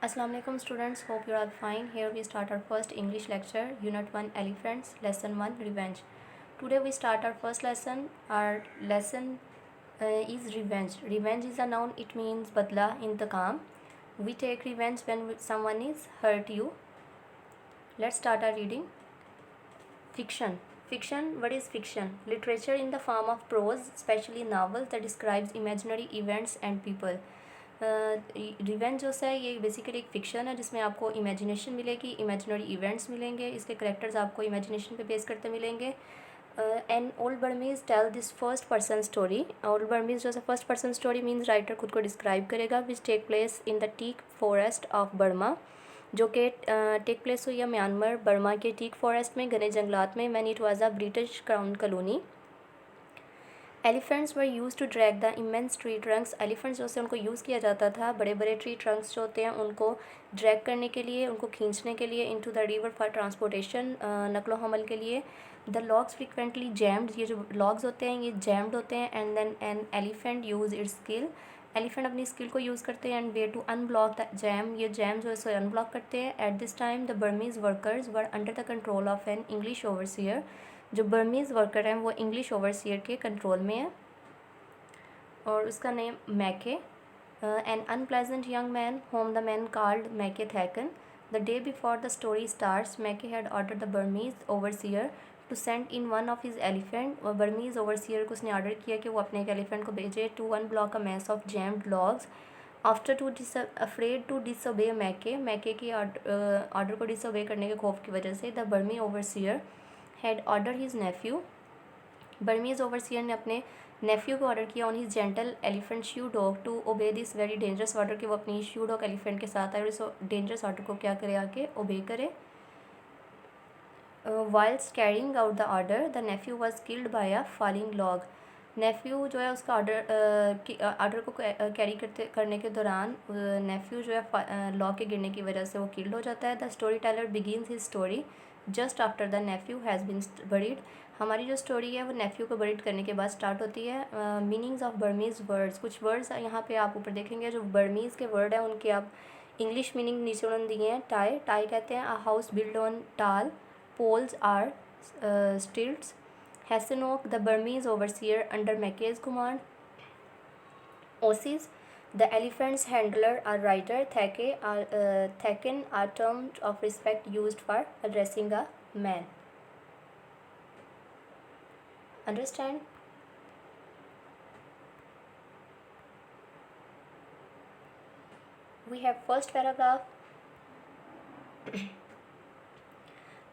Assalamu alaikum students, hope you are fine. Here we start our first English lecture, Unit 1 Elephants, Lesson 1 Revenge. Today we start our first lesson. Our lesson is revenge. Revenge is a noun, it means badla, intakam. We take revenge when someone is hurt you. Let's start our reading. Fiction. Fiction, what is fiction? Literature in the form of prose, especially novels that describes imaginary events and people. Revenge जो है ये basically एक fiction है जिसमें आपको imagination मिलेगी, imaginary events मिलेंगे, इसके करेक्टर्स आपको इमेजिनेशन पे बेस करते मिलेंगे. And old Burmese tell this first person story. Old Burmese जो है first person story means writer खुद को डिस्क्राइब करेगा. Which take place in the teak forest of Burma, जो कि टेक प्लेस हुई है म्यांमार बर्मा के टीक फॉरेस्ट में, घने जंगलात में. Man it was a British crown colony. Elephants were used to drag the immense tree trunks. Elephants जो से उनको यूज़ किया जाता था बड़े बड़े ट्री ट्रंक्स जो होते हैं उनको ड्रैग करने के लिए, उनको खींचने के लिए, into the river for transportation, नकलो हमल के लिए. द लॉग्स फ्रिक्वेंटली जैम्ड, ये जो लॉग्स होते हैं ये जैम्ड होते हैं. And then an elephant use its skill, elephant अपनी स्किल को यूज़ करते हैं. And way to unblock the jam, ये जैम जो है इसे अनब्लॉक करते हैं. At this time the Burmese workers were under the control of an English overseer. जो बर्मीज़ वर्कर हैं वो इंग्लिश ओवरसियर के कंट्रोल में है और उसका name McKay. An unpleasant young man home the man called McKay Thakin. The day before the story starts McKay had order the Burmese overseer to send in one of his elephant. Burmese overseer को उसने order किया कि वो अपने एक elephant को भेजे to unblock a mass of jammed logs. After too afraid to disobey McKay, McKay की ऑर्डर को डिसोबे करने के खौफ की वजह से the Burmese overseer had order his nephew. Burmese overseer ने अपने नेफ्यू को ऑर्डर किया on his gentle elephant Shwe Dog to obey this very dangerous order, कि वो अपनी शू डॉग एलिफेंट के साथ आए और इस डेंजरस ऑर्डर को क्या करे, आके ओबे करे. Whiles carrying out the order the nephew was killed by a falling log. Nephew जो है उसका ऑर्डर को कैरी करने के दौरान नेफ्यू जो है लॉग के गिरने की वजह से वो किल्ड हो जाता है. The story teller begins his story just after the nephew has been buried. हमारी जो स्टोरी है वो नेफ्यू को बरीड करने के बाद स्टार्ट होती है. मीनिंग्स ऑफ बर्मीज़ वर्ड्स, कुछ वर्ड्स यहाँ पे आप ऊपर देखेंगे जो बर्मीज़ के वर्ड हैं उनके आप इंग्लिश मीनिंग नीचे उन्होंने दिए हैं. टाई, टाई कहते हैं अ हाउस बिल्ड ऑन टाल, poles are stilts. Hassanok, the Burmese overseer under Mackay's command. Osis, the elephant's handler or rider. Thakin are terms of respect used for addressing a man. Understand? We have first paragraph.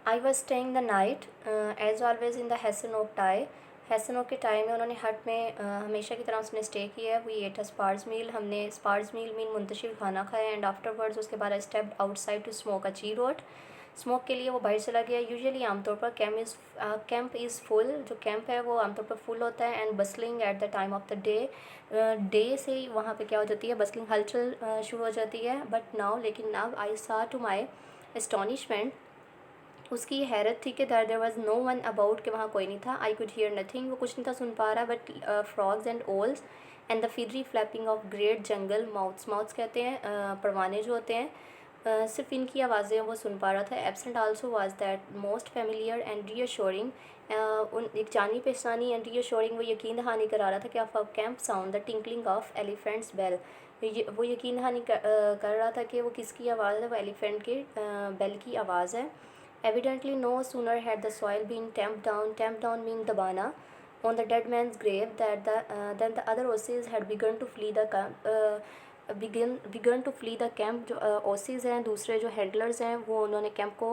I was staying the night as always in the Hasenok tie. Hasenok के time में उन्होंने हट में हमेशा की तरह उसने stay किया है. वी एट अ स्पार्स मील, हमने स्पार्स मील मीन मुंतशिर खाना खाया. एंड आफ्टरवर्ड्स उसके बाद I stepped outside to smoke a cheroot. Smoke के लिए वो बाहर चला गया. यूजुअली आमतौर पर कैंप इज़ फुल, जो कैंप है वो आमतौर पर फुल होता है. And bustling at the time of the day से ही वहाँ पे क्या हो जाती है, बसलिंग हलचल शुरू हो जाती है. बट नाउ, लेकिन now I saw to my astonishment, उसकी हैरत थी कि there was no one about, कि वहाँ कोई नहीं था. आई कुड हियर नथिंग, वो कुछ नहीं था सुन पा रहा. But frogs and owls and the feathery flapping of great jungle moths. Moths कहते हैं परवाने जो होते हैं. सिर्फ इनकी आवाज़ें वो सुन पा रहा था. Absent also was that most familiar and reassuring, उन एक जानी पहचानी एंड रीअश्योरिंग, वो यकीन दहानी करा रहा था कि of a camp sound the tinkling of elephants bell. वो यकीन दहानी कर रहा था कि वो किसकी आवाज़ है, वो एलिफेंट के बेल की आवाज़ है. Evidently, no sooner had the soil been tamped down mean dabana, on the dead man's grave than the other Osses had begun to flee the camp. begun to flee the camp. जो OCs हैं, दूसरे जो handlers हैं, वो उन्होंने camp को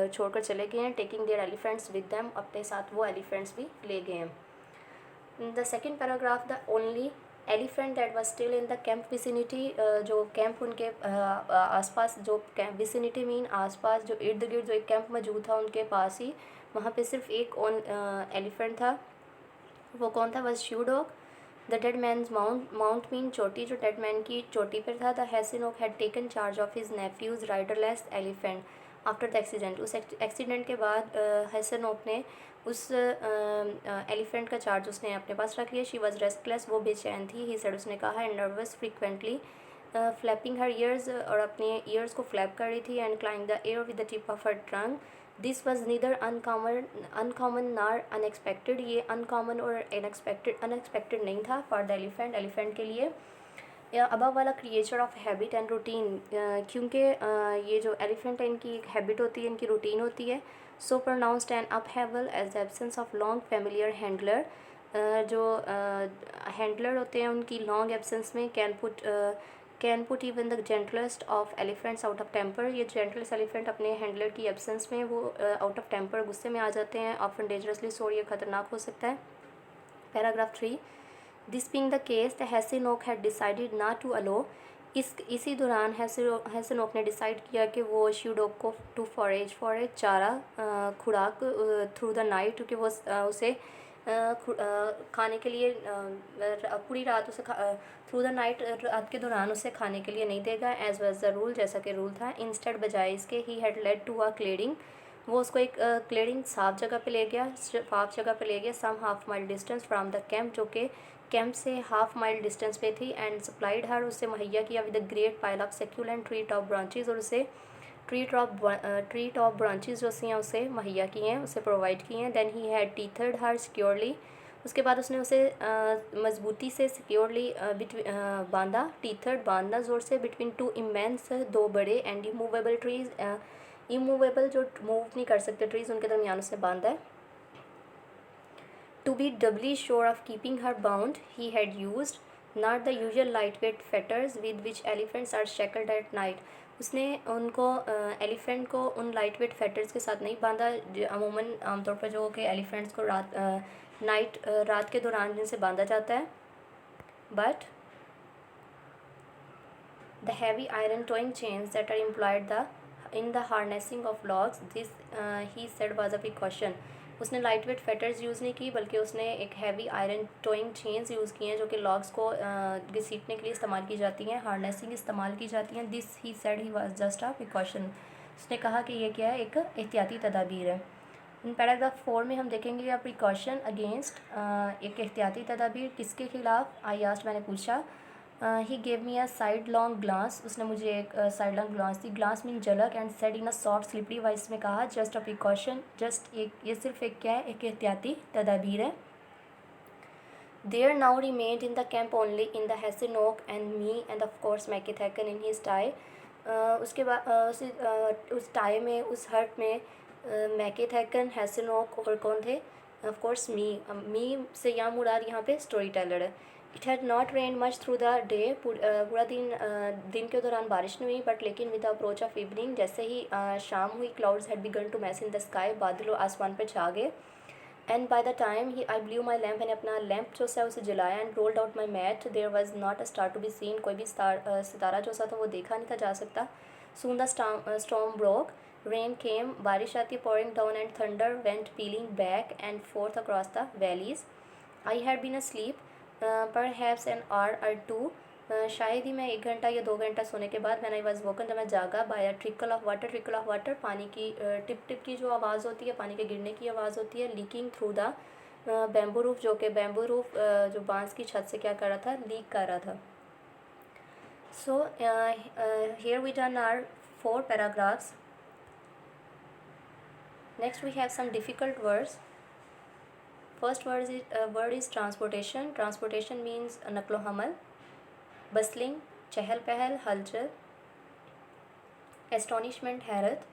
छोड़कर चले गए हैं. Taking their elephants with them, अपने साथ वो एलिफेंट्स भी ले गए हैं. The second paragraph, the only elephant that was still in the camp vicinity, जो कैंप उनके आसपास, जो कैंप विसिनिटी मीन आसपास, जो इर्द गिर्द जो एक कैंप मौजूद था उनके पास ही, वहाँ पे सिर्फ एक एलिफेंट था. वो कौन था, was shoe dog. The dead man's mount mean चोटी, जो डेड मैन की चोटी पर था. The Hasenok had taken charge of his nephew's riderless elephant after the accident. उस एक्सीडेंट के बाद हैसनोक ने उस एलिफेंट का चार्ज उसने अपने पास रख लिया. शी वॉज रेस्टलेस, वो बेचैन थी. ही सेड, उसने कहा. And nervous frequently, flapping her years, और अपने ईयर्स को फ्लैप कर रही थी, and clawing the air with the tip of her trunk. This was neither uncommon नार अनएक्सपेक्टेड। ये अनकॉमन और अनएक्सपेक्टेड नहीं था फॉर द एलिफेंट के लिए। अबव वाला creature of habit and routine, क्योंकि ये जो एलिफेंट है इनकी एक हैबिट होती है, इनकी रूटीन होती है। So pronounced and upheaval as the absence of long familiar handler. जो हैंडलर होते हैं उनकी लॉन्ग एब्सेंस में can put even the gentlest of elephants out of temper. ये जेंटलेस्ट एलिफेंट अपने हैंडलर की एब्सेंस में वो आउट ऑफ टेम्पर, गुस्से में आ जाते हैं। ऑफन डेंजरसली सो, ये खतरनाक हो सकता है। Paragraph 3, this being the case the Hasenok had decided not to allow. इसी दौरान हैसेनोक ने डिसाइड किया कि वो शिवडॉग को टू फॉरेज चारा खुराक थ्रू द नाइट, क्योंकि वो उसे खाने के लिए पूरी रात उसे थ्रू द नाइट, रात के दौरान उसे खाने के लिए नहीं देगा, एज वेज द रूल, जैसा कि रूल था। इंस्टेड बजाय इसके ही had led to a cladding, वो उसको एक क्लेडिंग साफ जगह पे ले गया, some half mile distance from the camp, जो कि कैंप से हाफ माइल डिस्टेंस पे थी। एंड सप्लाइड हर, उससे मुहैया किया with the great pile of succulent tree top branches, और उसे ट्री टॉप ब्रांचेज जो सी हैं उसे मुहैया किए हैं, उसे प्रोवाइड किए हैं। Then he had tethered her securely, उसके बाद उसने उसे मजबूती से सिक्योरली बांधा, टीथर्ड बांधना ज़ोर से, बिटवीन टू इमेंस, दो बड़े एंड इमूवेबल ट्रीज, इमूवेबल जो मूव नहीं कर सकते ट्रीज़, उनके दरमियान उसे बांधा है। To be doubly sure of keeping her bound, he had used not the usual lightweight fetters with which elephants are shackled at night. उसने उनको एलिफेंट को उन लाइटवेट फेटर्स के साथ नहीं बांधा अमूमन आमतौर पर जो कि एलिफेंट्स को रात के दौरान जिनसे बांधा जाता है, but the heavy iron towing chains that are employed in the harnessing of logs, this he said was a precaution. उसने लाइटवेट फेटर्स यूज़ नहीं की, बल्कि उसने एक heavy iron towing chains use की हैं, जो कि लॉग्स को घसीटने के लिए इस्तेमाल की जाती हैं, हार्नेसिंग इस्तेमाल की जाती हैं। This he said he was just a precaution, उसने कहा कि ये क्या है, एक एहतियाती तदाबीर है। इन पैराग्राफ 4 में हम देखेंगे या प्रिकॉशन अगेंस्ट, एक एहतियाती तदाबीर किसके ख़िलाफ़, आई आस्ट, मैंने पूछा। He gave me a side long glass, उसने मुझे एक साइड लॉन्ग ग्लास दी, ग्लास मीन झलक, and said in a soft slippery voice में कहा, जस्ट अ प्रिकॉशन, जस्ट एक, ये सिर्फ एक क्या है, एक एहतियाती तदाबीर है। There now remained in the camp only in the Hasenok and me and of course McKay Thakin in his tie. उसके बाद उस टाई में, उस हर्ट में मैकेथेकन, हैसेनोक और कौन थे, ऑफ कोर्स मी से यहाँ मुराद यहाँ पे स्टोरी टेलर है। It had not rain much through the day, पूरा दिन के दौरान बारिश नहीं हुई, बट लेकिन with the approach of evening, जैसे ही शाम हुई, clouds had begun to mass in the sky, बादल आसमान पर छा गए। एंड बाय द टाइम ही आई ब्लू माई लैम्प, मैंने अपना लैम्प जो सा उसे जलाया, and rolled out my mat, there was not a star to be seen, कोई भी सितारा जो सा था वो देखा नहीं था जा सकता। Soon the storm broke, rain came, बारिश आती, pouring down, and thunder went pealing back and forth across the valleys. I had been asleep perhaps an hour or two, शायद ही मैं 1 घंटा या 2 घंटा सोने के बाद, मैंने आई वॉज वोकन, जब मैं जागा, by a trickle of water, पानी की टिप टिप की जो आवाज़ होती है, पानी के गिरने की आवाज़ होती है, leaking through the bamboo roof, जो कि बैम्बू रूफ जो बांस की छत से क्या कर रहा था, लीक कर रहा था। सो here we done our 4 paragraphs. Next we have some difficult words. First word is transportation. Transportation means नक्लो हमल, bustling चहल पहल, हलचल, astonishment हैरत,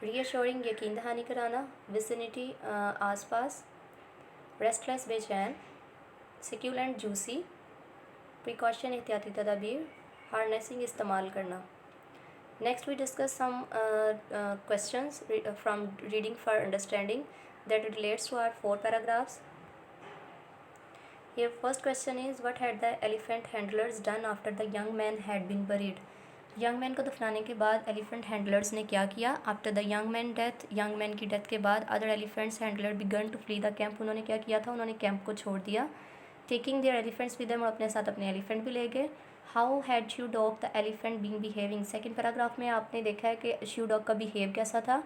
reassuring यकीन दहानी कराना, vicinity आसपास, restless बेचैन, succulent juicy, precaution एहतियाती तदाबीर, harnessing इस्तेमाल करना. Next we discuss some questions from reading for understanding that relates to our 4 paragraphs. Here first question is, what had the elephant handlers done after the young man had been buried? Young man को दफनाने के बाद elephant handlers ने क्या किया? After the young man death, young man की death के बाद, other elephants handler begin to flee the camp, उन्होंने क्या किया था? उन्होंने कैंप को छोड़ दिया। Taking their elephants with them, और अपने साथ अपने एलिफेंट भी ले गए। How had Shoo dog the elephant been behaving? Second paragraph में आपने देखा है कि शू डॉग का बिहेव कैसा था।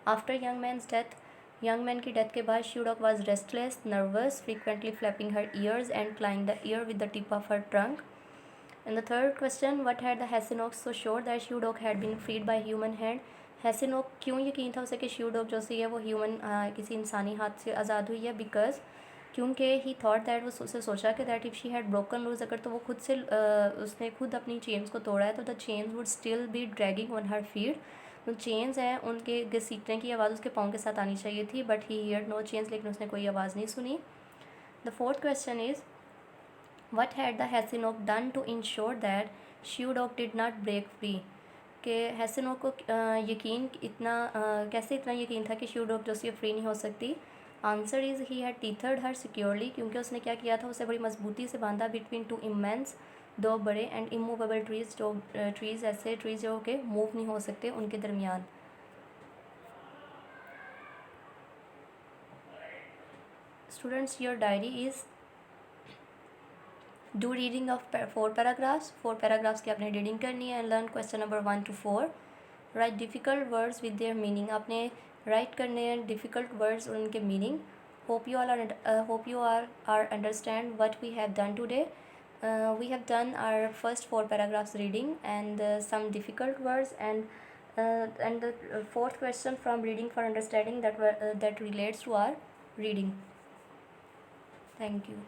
After young man's death, young man की डेथ के बाद, shoe dog was restless, nervous, frequently flapping her ears and clawing the ear with the tip of her trunk. And the third question, what had the Hessenok so sure that Shoe Dog had been freed by human hand? हेसिनोक क्यों यकीन था उसे कि शू dog जो सी है वो human किसी इंसानी हाथ से आज़ाद हुई है? बिकॉज क्योंकि ही थॉट दैट, वो उसे सोचा कि that if she had broken rules, अगर तो वो खुद से उसने खुद अपनी चेन्स को तोड़ा है तो the chains would still be dragging on her feet. जो चेन्स हैं उनके घसीटने की आवाज़ उसके पाँव के साथ आनी चाहिए थी, but he heard no chains, लेकिन उसने कोई आवाज़ नहीं सुनी। The fourth question is what had the Hessenok done to ensure that Shoe Dog did not break free? कि हेसनोक को यकीन इतना कैसे इतना यकीन था कि शू डॉग जो सी फ्री नहीं हो सकती? Answer is he had tethered her securely, क्योंकि उसने क्या किया था, उसे बड़ी मजबूती से बांधा बिटवीन टू इमेंस, दो बड़े एंड इमूवेबल ट्रीज, जो ट्रीज़ ऐसे ट्रीज़ जो कि मूव नहीं हो सकते, उनके दरमियान। Students, your diary is do reading of 4 paragraphs. 4 paragraphs की आपने रीडिंग करनी है। Learn question number 1 to 4। Write difficult words with their meaning, आपने राइट करने हैं डिफ़िकल्ट वर्ड्स और उनके meaning. Hope you are understand what we have done today. We have done our first 4 paragraphs reading and some difficult words, and the fourth question from reading for understanding that relates to our reading. Thank you.